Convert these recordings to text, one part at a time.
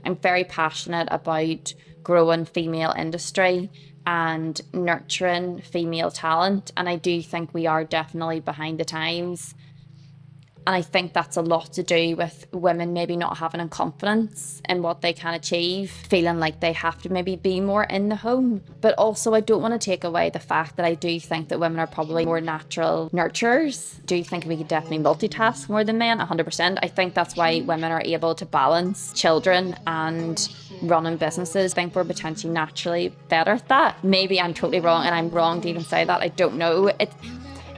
I'm very passionate about growing female industry and nurturing female talent. And I do think we are definitely behind the times. And I think that's a lot to do with women maybe not having confidence in what they can achieve, feeling like they have to maybe be more in the home. But also, I don't want to take away the fact that I do think that women are probably more natural nurturers. I do think we can definitely multitask more than men, 100%. I think that's why women are able to balance children and running businesses. I think we're potentially naturally better at that. Maybe I'm totally wrong, and I'm wrong to even say that. I don't know.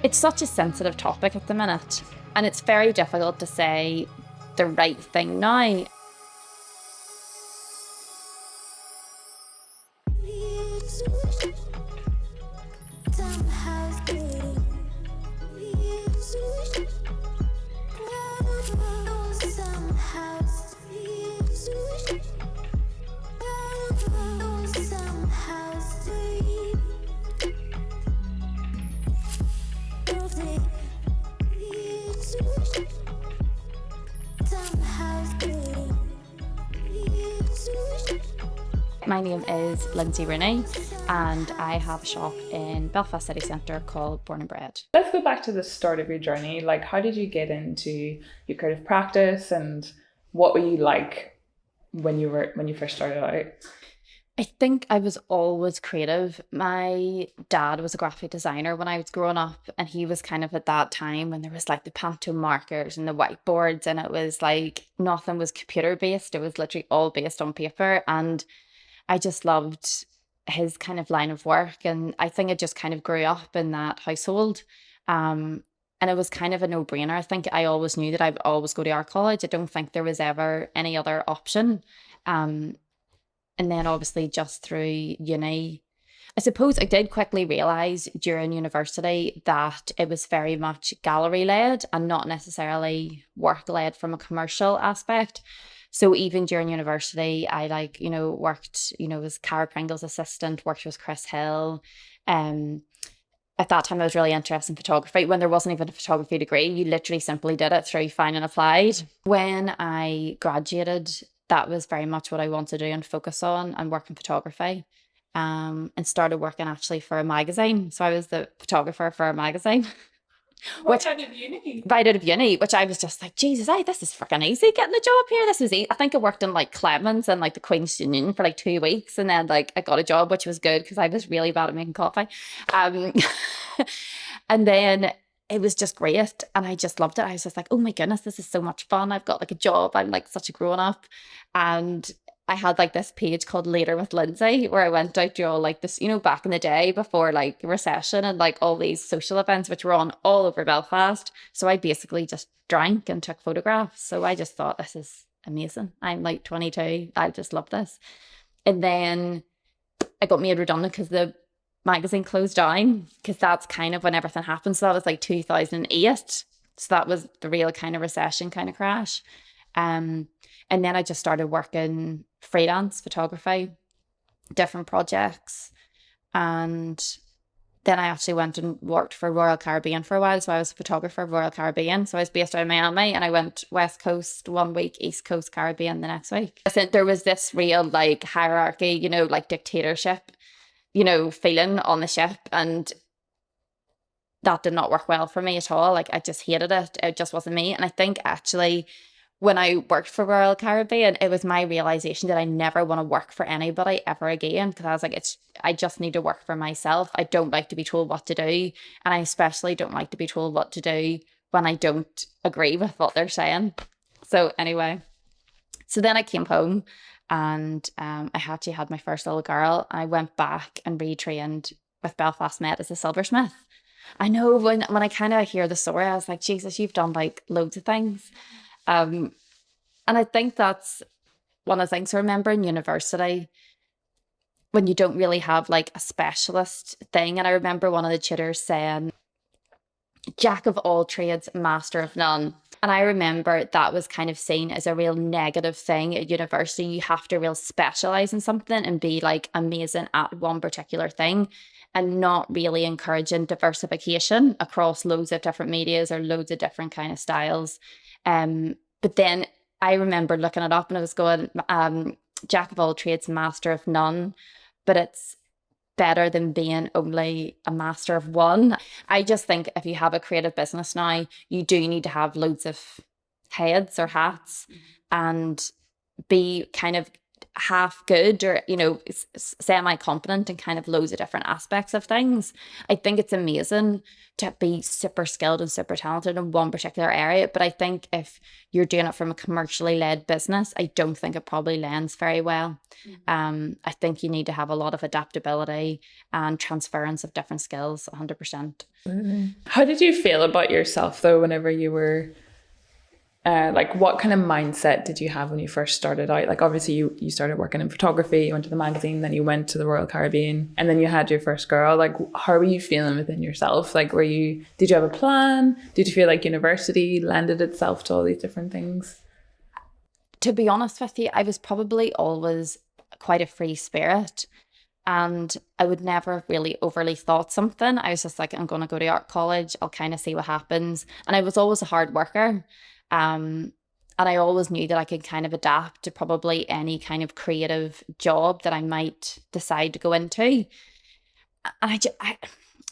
It's such a sensitive topic at the minute. And it's very difficult to say the right thing now. My name is Linzi Rooney and I have a shop in Belfast City Centre called Born Bred. Let's go back to the start of your journey. Like, how did you get into your creative practice, and what were you like when you first started out? I think I was always creative. My dad was a graphic designer when I was growing up, and he was kind of at that time when there was like the Pantone markers and the whiteboards, and it was like nothing was computer based. It was literally all based on paper, and I just loved his kind of line of work. And I think I just kind of grew up in that household. And it was kind of a no-brainer. I think I always knew that I would always go to art college. I don't think there was ever any other option. And then obviously just through uni, I suppose I did quickly realise during university that it was very much gallery-led and not necessarily work-led from a commercial aspect. So even during university, I worked, as Cara Pringle's assistant, worked with Chris Hill. At that time, I was really interested in photography. When there wasn't even a photography degree, you literally simply did it through Fine and Applied. When I graduated, that was very much what I wanted to do and focus on, and work in photography. And started working actually for a magazine. So I was the photographer for a magazine. Right out of uni? Right out of uni, which I was just like, Jesus, this is freaking easy getting a job here. This was easy. I think I worked in like Clemens and like the Queen's Union for like 2 weeks, and then like I got a job, which was good because I was really bad at making coffee. And then it was just great, and I just loved it. I was just like, oh my goodness, this is so much fun. I've got like a job. I'm like such a grown up. And I had like this page called Later with Lindsay, where I went out to all like this, back in the day before like recession and like all these social events, which were on all over Belfast. So I basically just drank and took photographs. So I just thought, this is amazing. I'm like 22. I just love this. And then I got made redundant because the magazine closed down, because that's kind of when everything happened. So that was like 2008. So that was the real kind of recession kind of crash. And then I just started working freelance photography, different projects. And then I actually went and worked for Royal Caribbean for a while. So I was a photographer of Royal Caribbean. So I was based out of Miami, and I went West Coast 1 week, East Coast Caribbean the next week. I think there was this real like hierarchy, like dictatorship, feeling on the ship. And that did not work well for me at all. Like I just hated it. It just wasn't me. And I think actually when I worked for Royal Caribbean, it was my realization that I never want to work for anybody ever again, because I was like, I just need to work for myself. I don't like to be told what to do. And I especially don't like to be told what to do when I don't agree with what they're saying. So anyway, so then I came home, and I actually had my first little girl. I went back and retrained with Belfast Met as a silversmith. I know when I kind of hear the story, I was like, Jesus, you've done like loads of things. And I think that's one of the things I remember in university, when you don't really have like a specialist thing. And I remember one of the tutors saying, jack of all trades, master of none. And I remember that was kind of seen as a real negative thing at university. You have to real specialize in something and be like amazing at one particular thing, and not really encouraging diversification across loads of different medias or loads of different kind of styles. But then I remember looking it up and I was going, jack of all trades, master of none, but it's better than being only a master of one. I just think if you have a creative business now, you do need to have loads of heads or hats and be kind of half good or, you know, semi-competent in kind of loads of different aspects of things. I think it's amazing to be super skilled and super talented in one particular area. But I think if you're doing it from a commercially led business, I don't think it probably lends very well. I think you need to have a lot of adaptability and transference of different skills, 100%. How did you feel about yourself though, whenever you were like, what kind of mindset did you have when you first started out? Like, obviously you started working in photography, you went to the magazine, then you went to the Royal Caribbean, and then you had your first girl. Like, how were you feeling within yourself? Like, did you have a plan? Did you feel like university lended itself to all these different things? To be honest with you, I was probably always quite a free spirit, and I would never really overly thought something. I was just like, I'm going to go to art college, I'll kind of see what happens. And I was always a hard worker. And I always knew that I could kind of adapt to probably any kind of creative job that I might decide to go into. And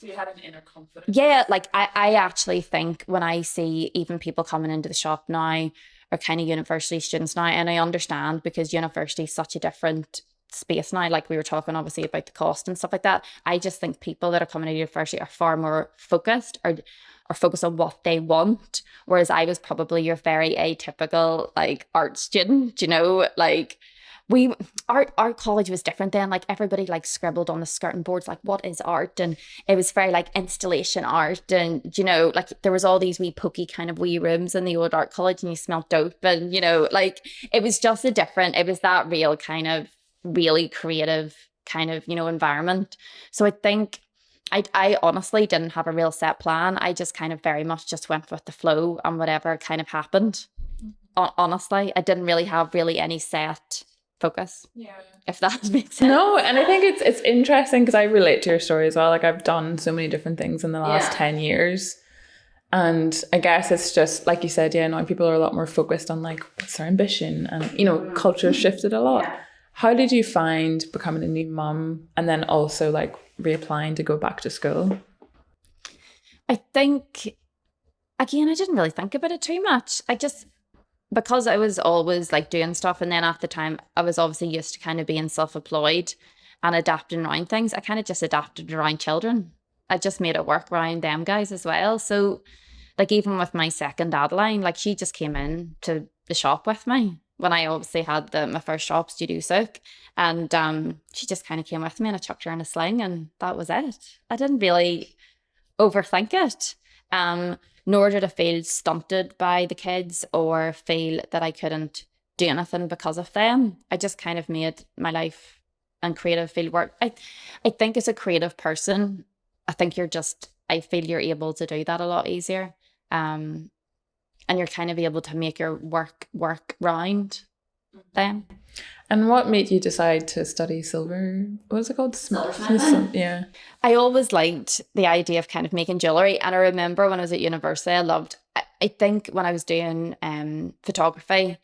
You had an inner confidence. yeah, like I actually think when I see even people coming into the shop now or kind of university students now, and I understand because university is such a different space now, like we were talking obviously about the cost and stuff like that. I just think people that are coming to university are far more focused or focus on what they want, whereas I was probably your very atypical like art student, you know, like our college was different then. Like everybody like scribbled on the skirting boards like what is art, and it was very like installation art, and you know, like there was all these wee pokey kind of wee rooms in the old art college and you smelled dope, and you know, like it was just it was that real kind of really creative kind of, you know, environment. So I think I honestly didn't have a real set plan. I just kind of very much just went with the flow and whatever kind of happened. Honestly, I didn't really have any set focus. Yeah. If that makes sense. No, and I think it's interesting because I relate to your story as well. Like I've done so many different things in the last 10 years. And I guess it's just, like you said, yeah, now people are a lot more focused on like, what's their ambition? And, you know, culture shifted a lot. Yeah. How did you find becoming a new mum and then also like reapplying to go back to school? I think, again, I didn't really think about it too much. Because I was always like doing stuff, and then at the time I was obviously used to kind of being self-employed and adapting around things. I kind of just adapted around children. I just made it work around them guys as well. So like even with my second Adeline, like she just came in to the shop with me when I obviously had my first shop, Studio Sook, and she just kind of came with me and I chucked her in a sling and that was it. I didn't really overthink it. Nor did I feel stunted by the kids or feel that I couldn't do anything because of them. I just kind of made my life and creative field work. I think as a creative person, I feel you're able to do that a lot easier. And you're kind of able to make your work round them. And what made you decide to study silver? What was it called? Silversmithing. Yeah. I always liked the idea of kind of making jewellery. And I remember when I was at university, I think when I was doing photography,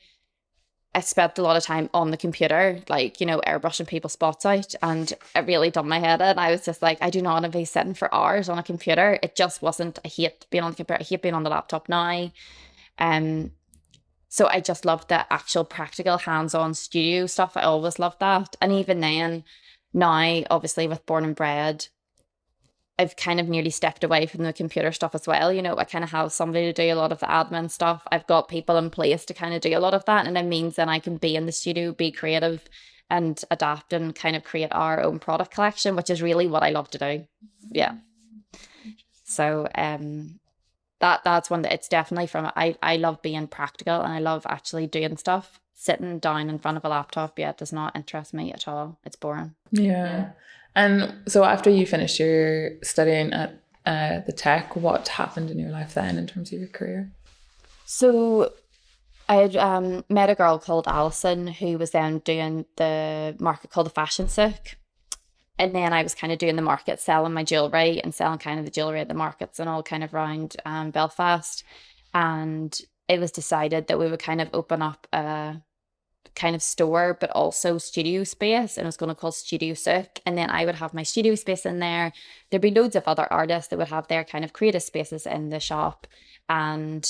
I spent a lot of time on the computer, like, you know, airbrushing people's spots out. And it really done my head in. I was just like, I do not want to be sitting for hours on a computer. It just wasn't, I hate being on the computer. I hate being on the laptop now. So I just loved the actual practical hands-on studio stuff. I always loved that. And even then, now, obviously with Born Bred, I've kind of nearly stepped away from the computer stuff as well. You know, I kind of have somebody to do a lot of the admin stuff. I've got people in place to kind of do a lot of that. And it means then I can be in the studio, be creative and adapt and kind of create our own product collection, which is really what I love to do. Yeah. So, that's one that it's definitely from, I love being practical and I love actually doing stuff. Sitting down in front of a laptop, it does not interest me at all. It's boring. Yeah. And so after you finished your studying at the tech, what happened in your life then in terms of your career? So I had met a girl called Alison who was then doing the market called the Fashion Souk. And then I was kind of doing the market, selling my jewellery and selling kind of the jewellery at the markets and all kind of around Belfast. And it was decided that we would kind of open up a kind of store, but also studio space, and it was going to call Studio Sook. And then I would have my studio space in there. There'd be loads of other artists that would have their kind of creative spaces in the shop. And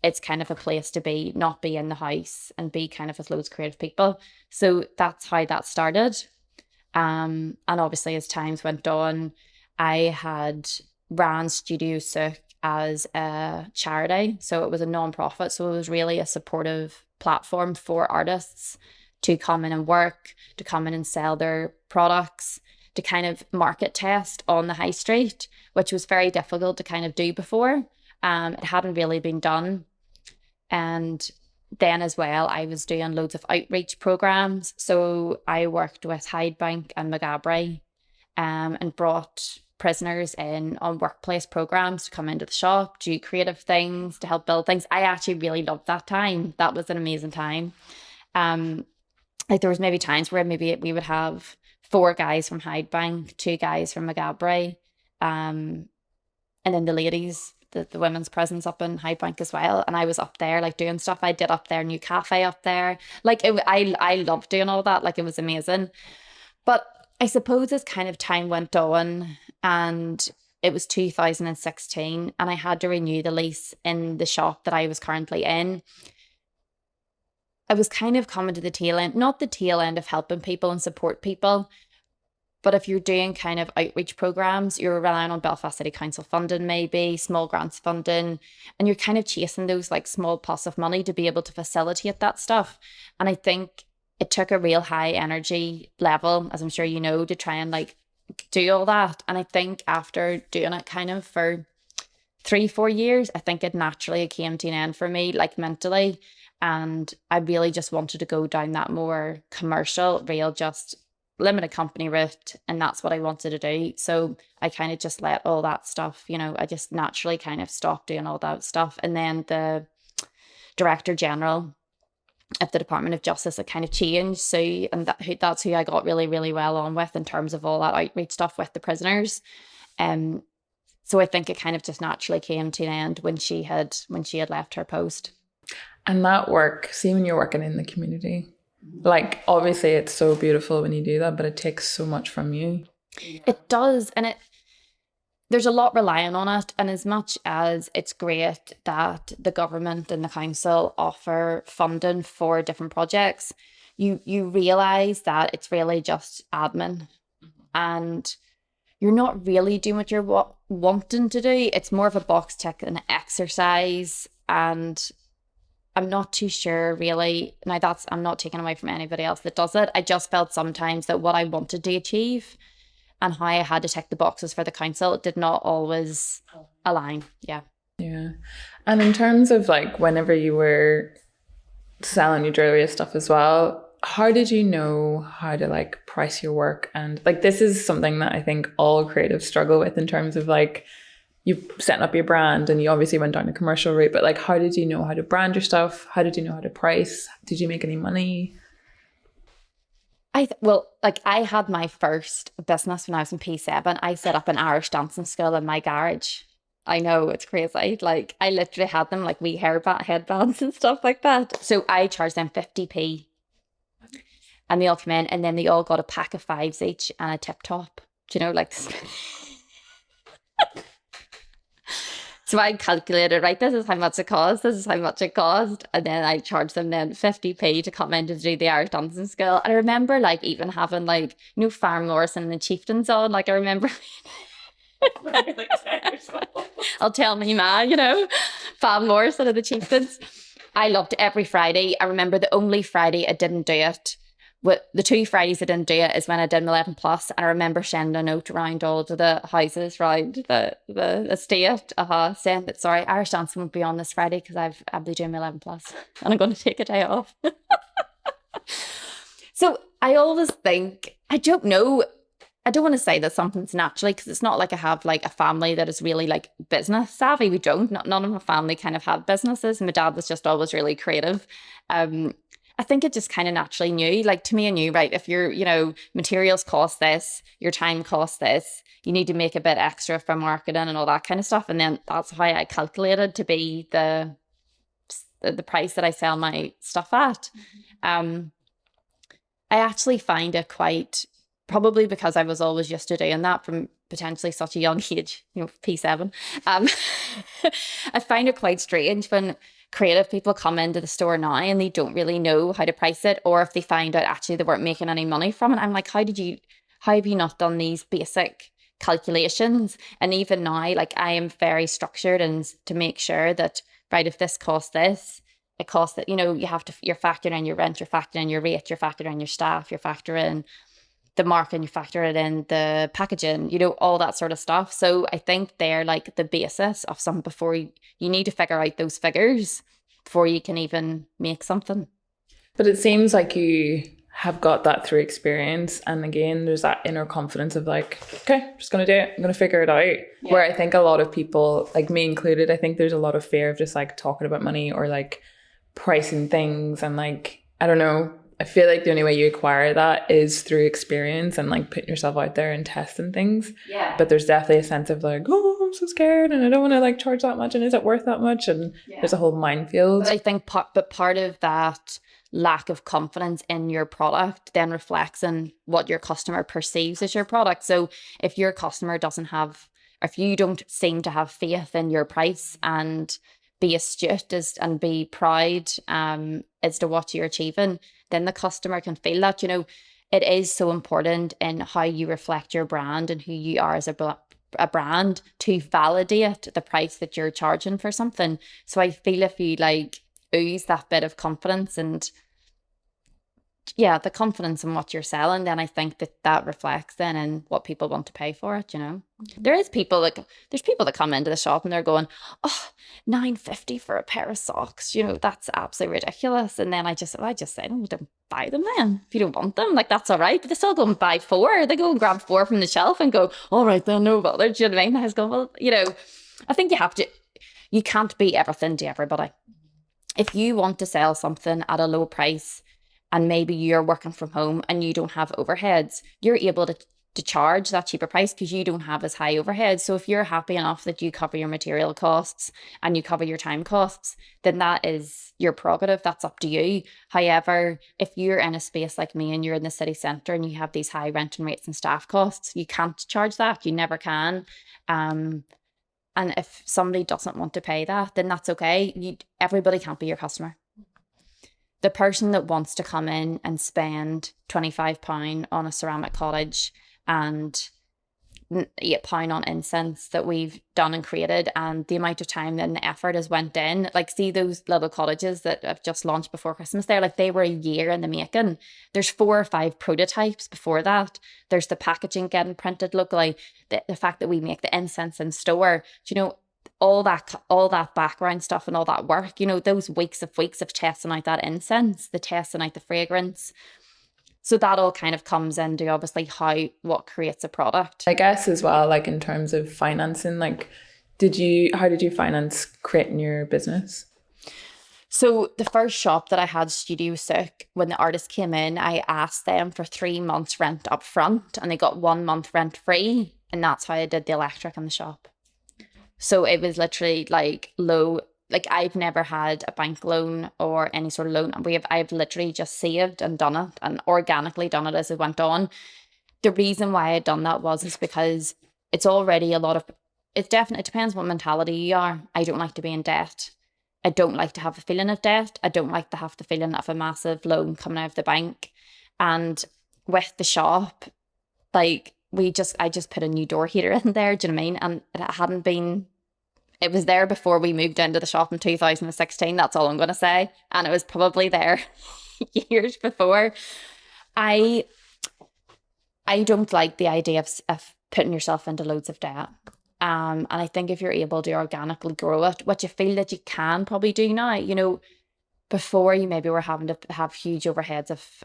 it's kind of a place to be, not be in the house, and be kind of with loads of creative people. So that's how that started. And obviously as times went on, I had ran Studio Sook as a charity. So it was a non-profit. So it was really a supportive platform for artists to come in and work, to come in and sell their products, to kind of market test on the high street, which was very difficult to kind of do before. It hadn't really been done. And then as well, I was doing loads of outreach programs. So I worked with Hydebank and Magabry, and brought prisoners in on workplace programs to come into the shop, do creative things to help build things. I actually really loved that time. That was an amazing time. Like there was maybe times where maybe we would have 4 guys from Hydebank, 2 guys from Magabry, and then the ladies, the women's prisons up in Hydebank as well. And I was up there like doing stuff. I did up there, new cafe up there. Like I loved doing all that. Like it was amazing. But I suppose as kind of time went on, and it was 2016, and I had to renew the lease in the shop that I was currently in. I was kind of coming to the tail end, not the tail end of helping people and support people, but if you're doing kind of outreach programs, you're relying on Belfast City Council funding, maybe small grants funding, and you're kind of chasing those like small pots of money to be able to facilitate that stuff. And I think it took a real high energy level, as I'm sure you know, to try and like do all that. And I think after doing it kind of for 3-4 years, I think it naturally came to an end for me, like mentally. And I really just wanted to go down that more commercial, real, just limited company route. And that's what I wanted to do. So I kind of just let all that stuff, you know, I just naturally kind of stopped doing all that stuff. And then the Director General of the Department of Justice, it kind of changed. So, and that's who I got really, really well on with in terms of all that outreach stuff with the prisoners. So I think it kind of just naturally came to an end when she had left her post. And that work, see when you're working in the community, like obviously it's so beautiful when you do that, but it takes so much from you. It does. And there's a lot relying on it. And as much as it's great that the government and the council offer funding for different projects, you realise that it's really just admin. And you're not really doing what you're wanting to do. It's more of a box tick and exercise. And I'm not too sure really. Now I'm not taking away from anybody else that does it. I just felt sometimes that what I wanted to achieve and how I had to tick the boxes for the council did not always align. Yeah. Yeah. And in terms of like whenever you were selling your jewelry and stuff as well, how did you know how to like price your work? And like this is something that I think all creatives struggle with in terms of like you setting up your brand, and you obviously went down a commercial route, but like how did you know how to brand your stuff? How did you know how to price? Did you make any money? I had my first business when I was in P7. I set up an Irish dancing school in my garage. I know, it's crazy. Like I literally had them like wee headbands and stuff like that. So I charged them 50p, and they all come in, and then they all got a pack of 5s each and a tip top. Do you know, like so I calculated, right, this is how much it cost, and then I charged them then 50p to come in to do the Irish dancing school. And I remember like even having like, you know, Farm Morrison and the Chieftains on, like I remember I'll tell me ma, you know, Farm Morrison and the Chieftains. I loved every Friday. I remember the only Friday I didn't do it, the 2 Fridays I didn't do it is when I did my 11 plus, and I remember sending a note around all to the houses around the estate, saying that sorry, Irish dancing won't be on this Friday because I'll be doing my 11 plus and I'm going to take a day off. So I always think, I don't know, I don't want to say that something's naturally, because it's not like I have like a family that is really like business savvy. We don't, none of my family kind of had businesses. My dad was just always really creative. I think it just kind of naturally knew, like to me, I knew, right, if your, materials cost this, your time costs this, you need to make a bit extra for marketing and all that kind of stuff. And then that's how I calculated to be the price that I sell my stuff at. I actually find it quite, probably because I was always used to doing that from potentially such a young age, P7. I find it quite strange when creative people come into the store now and they don't really know how to price it, or if they find out actually they weren't making any money from it. I'm like, how have you not done these basic calculations? And even now, like I am very structured and to make sure that, right, if this costs this, it costs that, you're factoring in your rent, you're factoring in your rate, you're factoring in your staff, you're factoring in the marketing, you factor it in the packaging, all that sort of stuff. So I think they're like the basis of something before you need to figure out those figures before you can even make something. But it seems like you have got that through experience. And again, there's that inner confidence of like, okay, I'm just going to do it. I'm going to figure it out. Yeah. Where I think a lot of people, like me included, I think there's a lot of fear of just like talking about money or like pricing things. And like, I don't know, I feel like the only way you acquire that is through experience and like putting yourself out there and testing things. Yeah. But there's definitely a sense of like, oh, I'm so scared and I don't want to like charge that much and is it worth that much? And there's a whole minefield. But I think part of that lack of confidence in your product then reflects in what your customer perceives as your product. So if your customer doesn't have, or if you don't seem to have faith in your price and be astute and be proud as to what you're achieving, then the customer can feel that. It is so important in how you reflect your brand and who you are as a brand to validate the price that you're charging for something. So I feel if you like ooze that bit of confidence and the confidence in what you're selling, then I think that reflects then in what people want to pay for it. There's people that come into the shop and they're going, oh, $9.50 for a pair of socks, that's absolutely ridiculous. And then I just say, no, don't buy them then. If you don't want them, like that's all right. But they still go and buy 4. They go and grab 4 from the shelf and go, all right then, no bother. Do you know what I mean? I was going, well, I think you can't be everything to everybody. If you want to sell something at a low price, and maybe you're working from home and you don't have overheads, you're able to charge that cheaper price because you don't have as high overheads. So if you're happy enough that you cover your material costs and you cover your time costs, then that is your prerogative. That's up to you. However, if you're in a space like me and you're in the city centre and you have these high rent and rates and staff costs, you can't charge that. You never can. And if somebody doesn't want to pay that, then that's okay. Everybody can't be your customer. The person that wants to come in and spend £25 on a ceramic cottage and £8 on incense that we've done and created, and the amount of time and effort has went in, like see those little cottages that have just launched before Christmas there, like they were a year in the making. There's 4 or 5 prototypes before that. There's the packaging getting printed locally, the fact that we make the incense in store, all that background stuff and all that work, those weeks of testing out that incense, the testing out the fragrance. So that all kind of comes into obviously what creates a product. I guess as well, like in terms of financing, like how did you finance creating your business? So the first shop that I had, Studio Sook, when the artist came in, I asked them for 3 months rent up front and they got 1 month rent free. And that's how I did the electric in the shop. So it was literally like low, like I've never had a bank loan or any sort of loan. I've literally just saved and done it and organically done it as it went on. The reason why I'd done that is because it's already it depends what mentality you are. I don't like to be in debt. I don't like to have the feeling of debt. I don't like to have the feeling of a massive loan coming out of the bank. And with the shop, like I just put a new door heater in there, do you know what I mean? And it was there before we moved into the shop in 2016, that's all I'm going to say. And it was probably there years before. I don't like the idea of putting yourself into loads of debt. And I think if you're able to organically grow it, what you feel that you can probably do now, before you maybe were having to have huge overheads of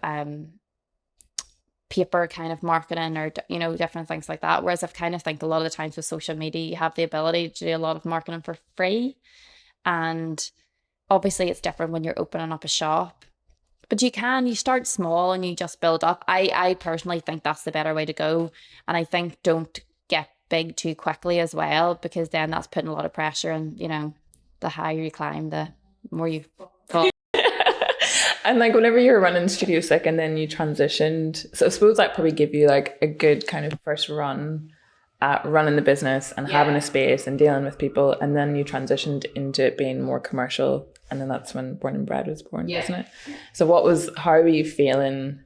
paper kind of marketing or different things like that, whereas I kind of think a lot of the times with social media you have the ability to do a lot of marketing for free. And obviously it's different when you're opening up a shop But you start small and you just build up. I personally think that's the better way to go. And I think don't get big too quickly as well, because then that's putting a lot of pressure, and the higher you climb, the more you fall. And like whenever you were running Studio Sick and then you transitioned, so I suppose that probably gave you like a good kind of first run at running the business and having a space and dealing with people, and then you transitioned into it being more commercial, and then that's when Born Bred was born, wasn't it? So how were you feeling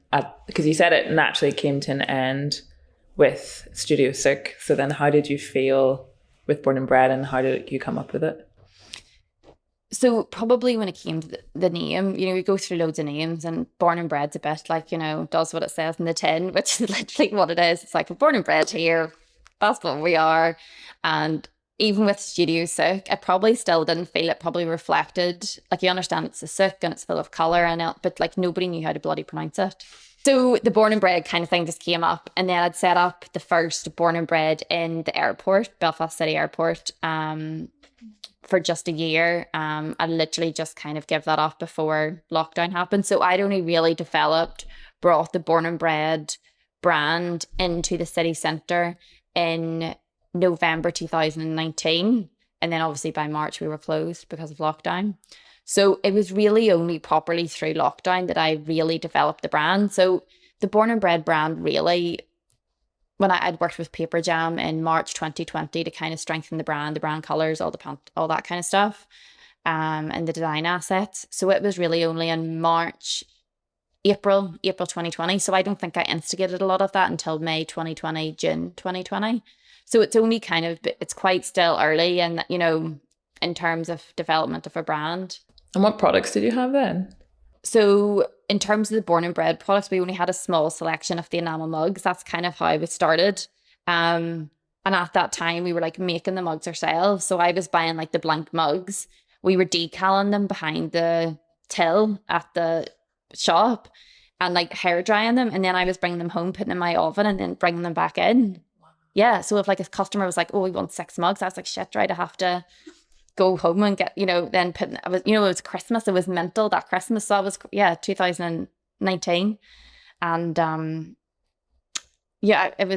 because you said it naturally came to an end with Studio Sick, so then how did you feel with Born Bred, and how did you come up with it? So probably when it came to the name, we go through loads of names, and Born Bred's a bit like, does what it says in the tin, which is literally what it is. It's like, we're born and bred here. That's what we are. And even with Studio Sick, I probably still didn't feel it probably reflected. Like, you understand it's a sick and it's full of colour and it, but like nobody knew how to bloody pronounce it. So the Born Bred kind of thing just came up, and then I'd set up the first Born Bred in the airport, Belfast City Airport, for just a year. I literally just kind of gave that up before lockdown happened. So I'd only really brought the Born Bred brand into the city centre in November 2019. And then obviously by March we were closed because of lockdown. So it was really only properly through lockdown that I really developed the brand. So the Born Bred brand really, when I'd worked with Paper Jam in March 2020 to kind of strengthen the brand colours, all that kind of stuff, and the design assets. So it was really only in April 2020. So I don't think I instigated a lot of that until May 2020, June 2020. So it's only it's quite still early, and in terms of development of a brand. And what products did you have then? So in terms of the Born Bred products, we only had a small selection of the enamel mugs. That's kind of how it started. And at that time we were like making the mugs ourselves. So I was buying like the blank mugs. We were decaling them behind the till at the shop and like hair drying them. And then I was bringing them home, putting them in my oven, and then bringing them back in. Yeah. So if like a customer was like, oh, we want 6 mugs, I was like, shit, right, I have to go home and get, then it was Christmas. It was mental that Christmas. So it was, 2019. And it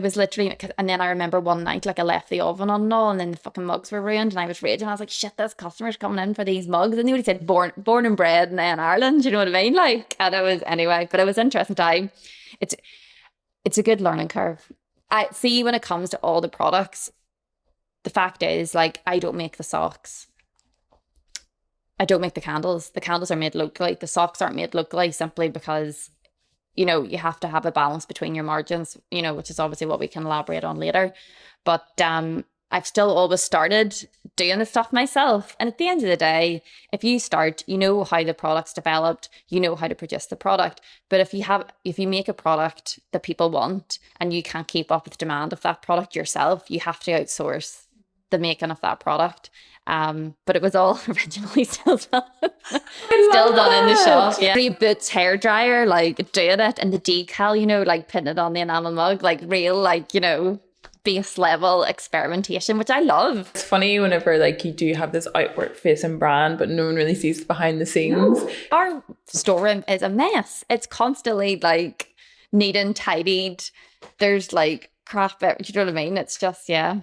was literally, and then I remember one night, like I left the oven on and all, and then the fucking mugs were ruined, and I was raging. I was like, shit, this customer's coming in for these mugs. And they only said born and bred in Ireland, you know what I mean? Like, and it was, anyway, but it was an interesting time. It's a good learning curve. I see when it comes to all the products, the fact is, like, I don't make the socks. I don't make the candles. The candles are made locally. The socks aren't made locally simply because, you have to have a balance between your margins, which is obviously what we can elaborate on later. But I've still always started doing the stuff myself. And at the end of the day, if you start, how the product's developed, how to produce the product. But if you make a product that people want and you can't keep up with demand of that product yourself, you have to outsource the making of that product. But it was all originally still done in the shop. Yeah. 3 Boots hair dryer, like doing it, and the decal, like putting it on the enamel mug, like real, like, base level experimentation, which I love. It's funny whenever like you do have this outward facing brand, but no one really sees behind the scenes. No. Our storeroom is a mess. It's constantly like neat and tidied. There's like crap, you know what I mean? It's just, yeah.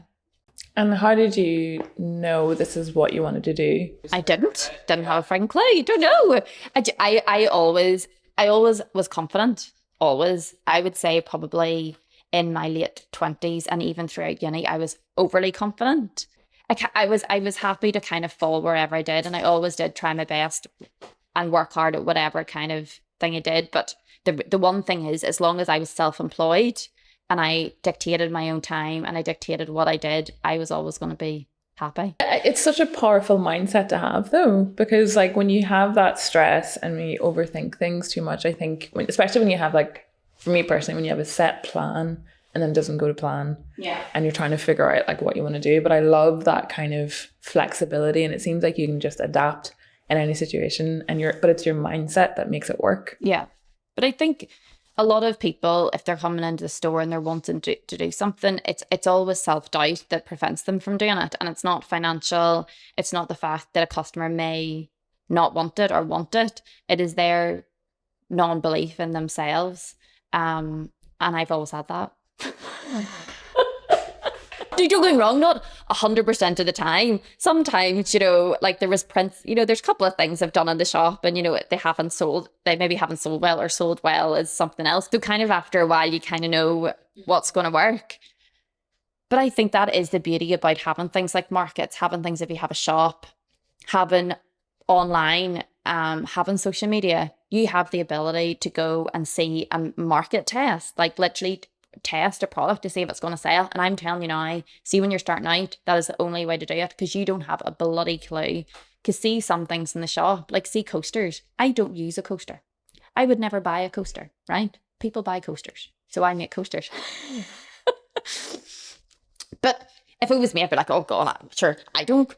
And how did you know this is what you wanted to do? I didn't have a freaking clue. Don't know. I always was confident. Always. I would say probably in my late 20s and even throughout uni, I was overly confident. I was happy to kind of fall wherever I did, and I always did try my best and work hard at whatever kind of thing I did. But the one thing is, as long as I was self-employed and I dictated my own time and I dictated what I did, I was always going to be happy. It's such a powerful mindset to have, though, because like when you have that stress and when you overthink things too much, I think, especially when you have, like, for me personally, when you have a set plan and then it doesn't go to plan, and you're trying to figure out like what you want to do. But I love that kind of flexibility, and it seems like you can just adapt in any situation, but it's your mindset that makes it work. Yeah, but I think a lot of people, if they're coming into the store and they're wanting to do something, it's always self-doubt that prevents them from doing it. And it's not financial. It's not the fact that a customer may not want it or want it. It is their non-belief in themselves. And I've always had that. Don't get me wrong, not 100% of the time. Sometimes, you know, like there was prints, you know, there's a couple of things I've done in the shop and, you know, they maybe haven't sold well, or sold well as something else. So kind of after a while, you kind of know what's going to work. But I think that is the beauty about having things like markets, having things if you have a shop, having online, having social media. You have the ability to go and see a market test, like literally test a product to see if it's going to sell. And I'm telling you now, see, when you're starting out, that is the only way to do it, because you don't have a bloody clue. Because see some things in the shop, like see coasters. I don't use a coaster. I would never buy a coaster, right? People buy coasters, so I make coasters. But if it was me, I'd be like, oh God, I'm sure I don't.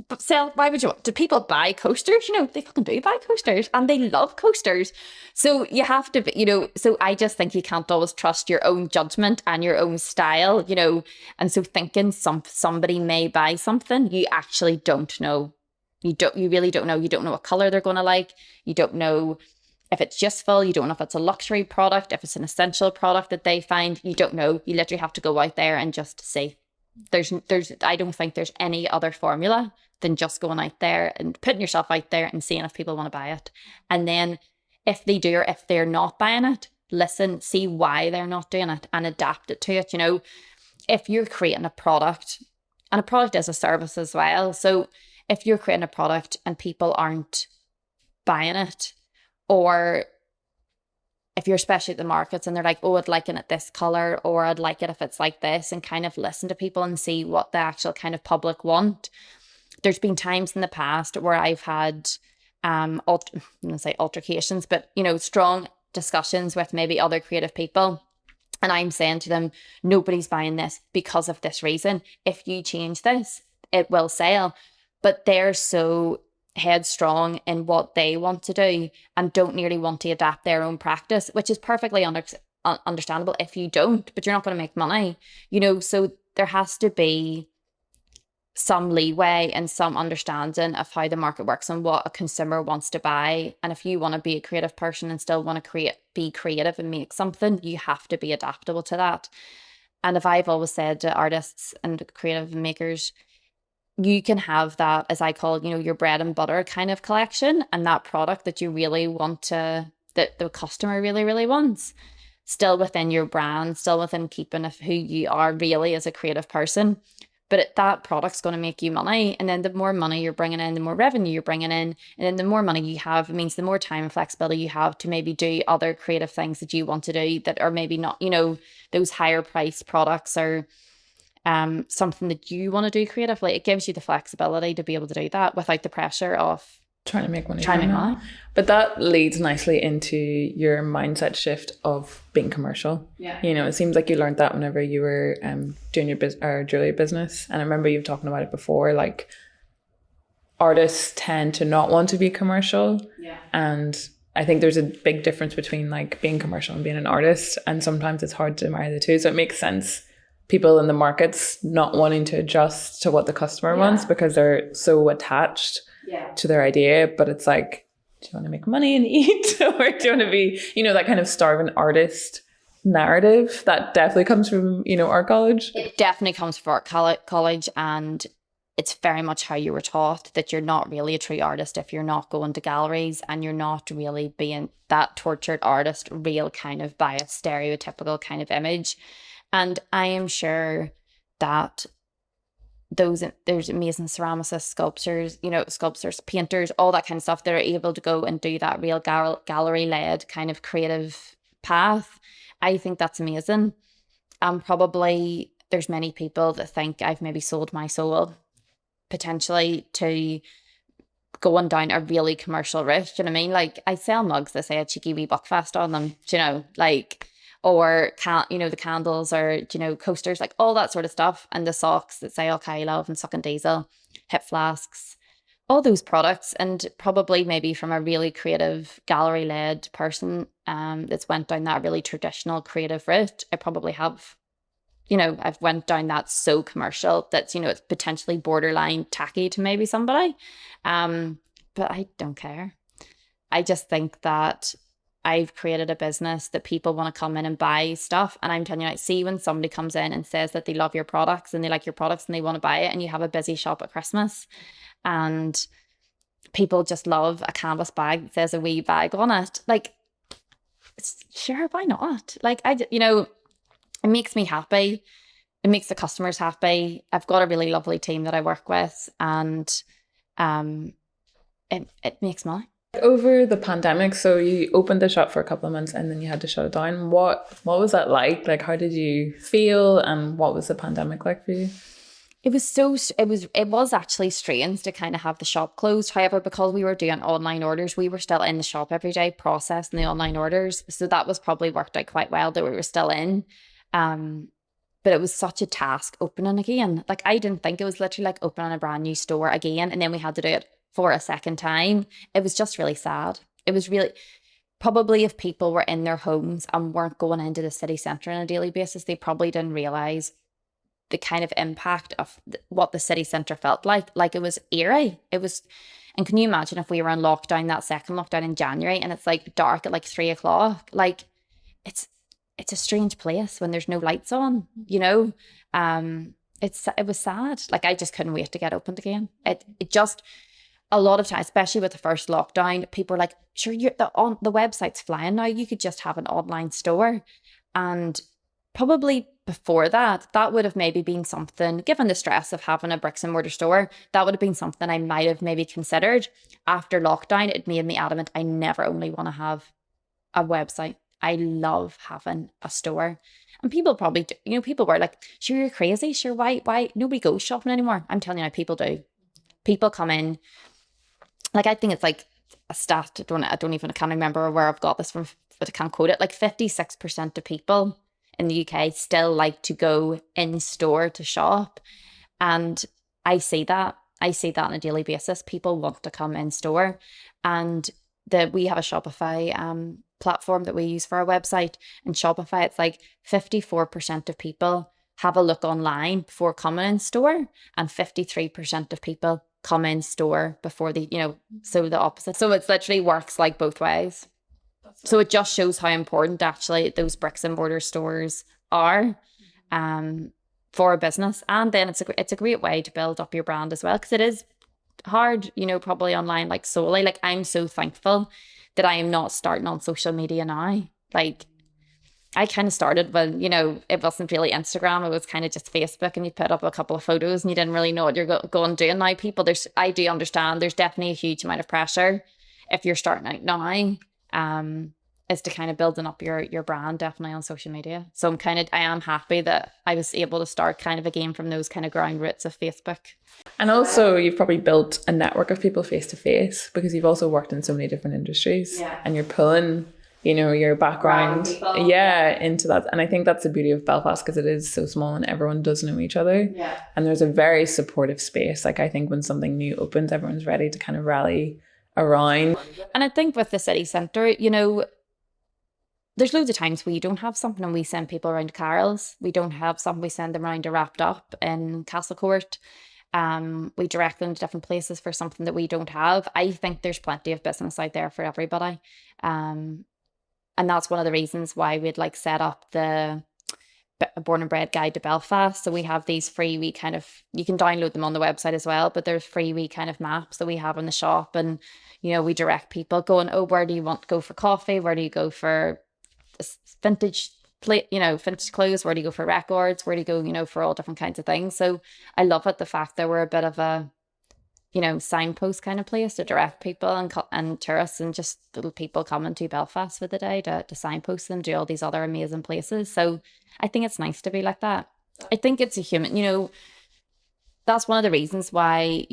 But sell, why would you? Do people buy coasters? You know, they fucking do buy coasters, and they love coasters. So you have to, you know, so I just think you can't always trust your own judgment and your own style, you know. And so thinking somebody may buy something, you actually don't know. You really don't know. You don't know what color they're going to like. You don't know if it's useful. You don't know if it's a luxury product, if it's an essential product that they find. You don't know. You literally have to go out there and just see. I don't think there's any other formula than just going out there and putting yourself out there and seeing if people want to buy it. And then if they do, or if they're not buying it, listen, see why they're not doing it and adapt it to it. You know, if you're creating a product, and a product is a service as well. So if you're creating a product and people aren't buying it, or if you're especially at the markets and they're like, oh, I'd like it at this color, or I'd like it if it's like this, and kind of listen to people and see what the actual kind of public want. There's been times in the past where I've had, I'm going to say altercations, but, you know, strong discussions with maybe other creative people. And I'm saying to them, nobody's buying this because of this reason. If you change this, it will sell. But they're so headstrong in what they want to do and don't nearly want to adapt their own practice, which is perfectly understandable if you don't, but you're not going to make money, you know. So there has to be some leeway and some understanding of how the market works and what a consumer wants to buy. And if you want to be a creative person and still want to be creative and make something, you have to be adaptable to that. And if I've always said to artists and creative makers, you can have that, as I call it, you know, your bread and butter kind of collection, and that product that you really want to, that the customer really, really wants, still within your brand, still within keeping of who you are really as a creative person. But that product's going to make you money. And then the more money you're bringing in, the more revenue you're bringing in. And then the more money you have, it means the more time and flexibility you have to maybe do other creative things that you want to do that are maybe not, you know, those higher priced products, or something that you want to do creatively. It gives you the flexibility to be able to do that without the pressure of trying to make money. But that leads nicely into your mindset shift of being commercial. Yeah. You know, it seems like you learned that whenever you were doing your jewelry business. And I remember you talking about it before, like artists tend to not want to be commercial. Yeah. And I think there's a big difference between like being commercial and being an artist. And sometimes it's hard to marry the two. So it makes sense, people in the markets not wanting to adjust to what the customer wants because they're so attached to their idea. But it's like, do you want to make money and eat? Or do you want to be, you know, that kind of starving artist narrative that definitely comes from, you know, art college? It definitely comes from art college, and it's very much how you were taught that you're not really a true artist if you're not going to galleries and you're not really being that tortured artist, real kind of by a stereotypical kind of image. And I am sure that there's amazing ceramicists, sculptors, painters, all that kind of stuff that are able to go and do that real gallery-led kind of creative path. I think that's amazing. Probably there's many people that think I've maybe sold my soul potentially to going down a really commercial route. Do you know what I mean? Like, I sell mugs that say a cheeky wee buckfast on them, do you know, like, or the candles, or, you know, coasters, like all that sort of stuff, and the socks that say okay love and sucking diesel, hip flasks, all those products. And probably maybe from a really creative gallery led person that's went down that really traditional creative route, I probably have, you know, I've went down that so commercial that's, you know, it's potentially borderline tacky to maybe somebody, but I don't care. I just think that I've created a business that people want to come in and buy stuff. And I'm telling you, like, see, when somebody comes in and says that they love your products and they like your products and they want to buy it, and you have a busy shop at Christmas and people just love a canvas bag that says a wee bag on it. Like, sure, why not? Like, it makes me happy. It makes the customers happy. I've got a really lovely team that I work with, and it makes money. Over the pandemic, so you opened the shop for a couple of months and then you had to shut it down. What was that like? Like, how did you feel, and what was the pandemic like for you? It was actually strange to kind of have the shop closed. However, because we were doing online orders, we were still in the shop every day processing the online orders. So that was probably worked out quite well that we were still in. But it was such a task opening again. Like, I didn't think it was literally like opening a brand new store again, and then we had to do it for a second time. It was just really sad. It was really, probably if people were in their homes and weren't going into the city centre on a daily basis, they probably didn't realise the kind of impact of what the city centre felt like. Like, it was eerie. It was, and can you imagine if we were in lockdown, that second lockdown in January, and it's like dark at like 3 o'clock? Like, it's a strange place when there's no lights on, you know? It was sad. Like, I just couldn't wait to get opened again. It just, a lot of times, especially with the first lockdown, people were like, sure, the website's flying now. You could just have an online store. And probably before that would have maybe been something, given the stress of having a bricks and mortar store, that would have been something I might have maybe considered. After lockdown, it made me adamant I never only want to have a website. I love having a store. And people probably do, people were like, sure, you're crazy. Sure, why nobody goes shopping anymore? I'm telling you now, people do. People come in. Like, I think it's like a stat, I can't remember where I've got this from, but I can't quote it. Like, 56% of people in the UK still like to go in store to shop. And I see that on a daily basis. People want to come in store. And we have a Shopify platform that we use for our website. And Shopify, it's like 54% of people have a look online before coming in store, and 53% of people come in store before so the opposite. So it literally works like both ways. So it just shows how important actually those bricks and mortar stores are for a business. And then it's a great way to build up your brand as well, because it is hard, probably online, like solely. Like, I'm so thankful that I am not starting on social media now. Like, I kind of started when, it wasn't really Instagram. It was kind of just Facebook, and you put up a couple of photos and you didn't really know what you're going to do. And now I do understand there's definitely a huge amount of pressure if you're starting out now, is to kind of building up your brand definitely on social media. So I am happy that I was able to start kind of again from those kind of ground roots of Facebook. And also, you've probably built a network of people face to face, because you've also worked in so many different industries, and you're pulling your background into that. And I think that's the beauty of Belfast, because it is so small and everyone does know each other, and there's a very supportive space. Like, I think when something new opens, everyone's ready to kind of rally around. And I think with the city centre, there's loads of times we don't have something and we send people around to Carol's. We don't have something, we send them around to Wrapped Up in Castlecourt. We direct them to different places for something that we don't have. I think there's plenty of business out there for everybody. And that's one of the reasons why we'd like set up the Born Bred guide to Belfast. So we have these free, you can download them on the website as well, but there's free kind of maps that we have in the shop. And, we direct people going, oh, where do you want to go for coffee? Where do you go for vintage clothes? Where do you go for records? Where do you go, for all different kinds of things? So I love it, the fact that we're a bit of a, signpost kind of place to direct people and tourists and just little people coming to Belfast for the day to signpost them to all these other amazing places. So I think it's nice to be like that. I think it's a human, that's one of the reasons why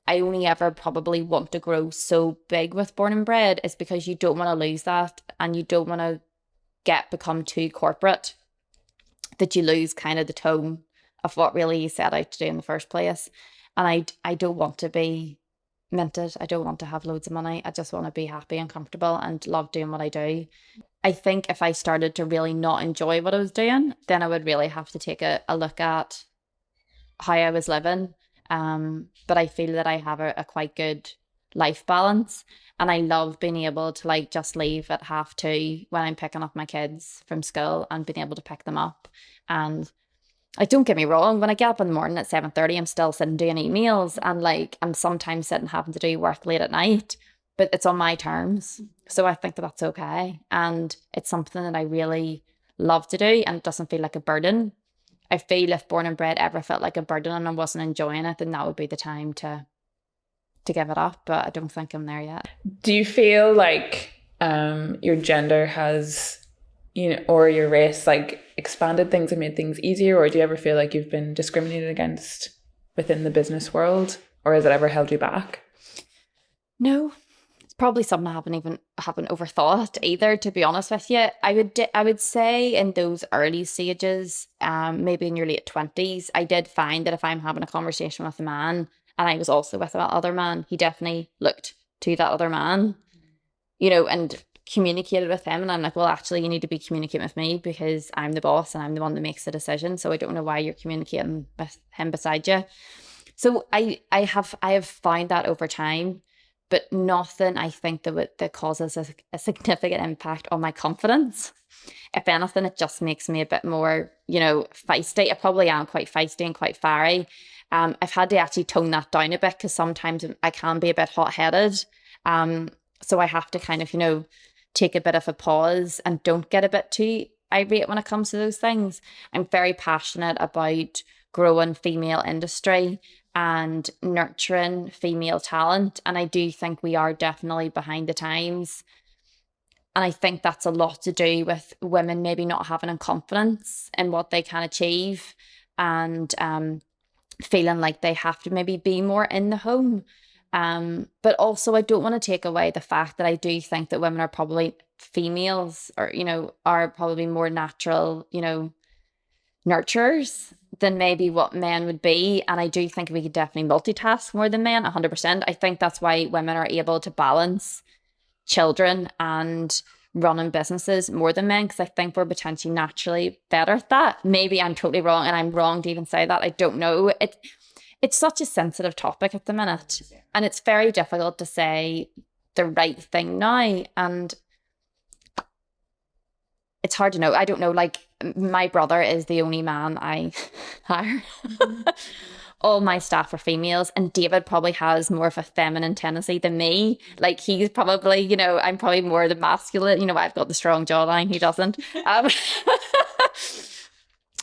I only ever probably want to grow so big with Born Bred, is because you don't want to lose that, and you don't want to become too corporate, that you lose kind of the tone of what really you set out to do in the first place. And I don't want to be minted. I don't want to have loads of money. I just want to be happy and comfortable and love doing what I do. I think if I started to really not enjoy what I was doing, then I would really have to take a look at how I was living. But I feel that I have a quite good life balance. And I love being able to like just leave at 2:30 when I'm picking up my kids from school and being able to pick them up. And like, don't get me wrong, when I get up in the morning at 7:30, I'm still sitting doing emails, and like I'm sometimes sitting having to do work late at night, but it's on my terms. So I think that that's okay. And it's something that I really love to do, and it doesn't feel like a burden. I feel if Born and Bred ever felt like a burden and I wasn't enjoying it, then that would be the time to give it up. But I don't think I'm there yet. Do you feel like your gender has, or your race, like expanded things and made things easier? Or do you ever feel like you've been discriminated against within the business world? Or has it ever held you back? No, it's probably something I haven't overthought either, to be honest with you. I would say in those early stages, maybe in your late 20s, I did find that if I'm having a conversation with a man and I was also with that other man, he definitely looked to that other man, and communicated with him. And I'm like, well, actually, you need to be communicating with me because I'm the boss and I'm the one that makes the decision. So I don't know why you're communicating with him beside you. So I have found that over time, but nothing I think that causes a significant impact on my confidence. If anything, it just makes me a bit more, feisty. I probably am quite feisty and quite fiery. I've had to actually tone that down a bit because sometimes I can be a bit hot-headed. So I have to kind of, take a bit of a pause and don't get a bit too irate when it comes to those things. I'm very passionate about growing female industry and nurturing female talent. And I do think we are definitely behind the times. And I think that's a lot to do with women maybe not having confidence in what they can achieve, and feeling like they have to maybe be more in the home. But also I don't want to take away the fact that I do think that women are probably females, or, are probably more natural, nurturers than maybe what men would be. And I do think we could definitely multitask more than men, 100%. I think that's why women are able to balance children and running businesses more than men, because I think we're potentially naturally better at that. Maybe I'm totally wrong, and I'm wrong to even say that. I don't know. It's such a sensitive topic at the minute, and it's very difficult to say the right thing now. And it's hard to know. I don't know. Like, my brother is the only man I hire. All my staff are females, and David probably has more of a feminine tendency than me. Like, he's probably, I'm probably more the masculine. I've got the strong jawline. He doesn't.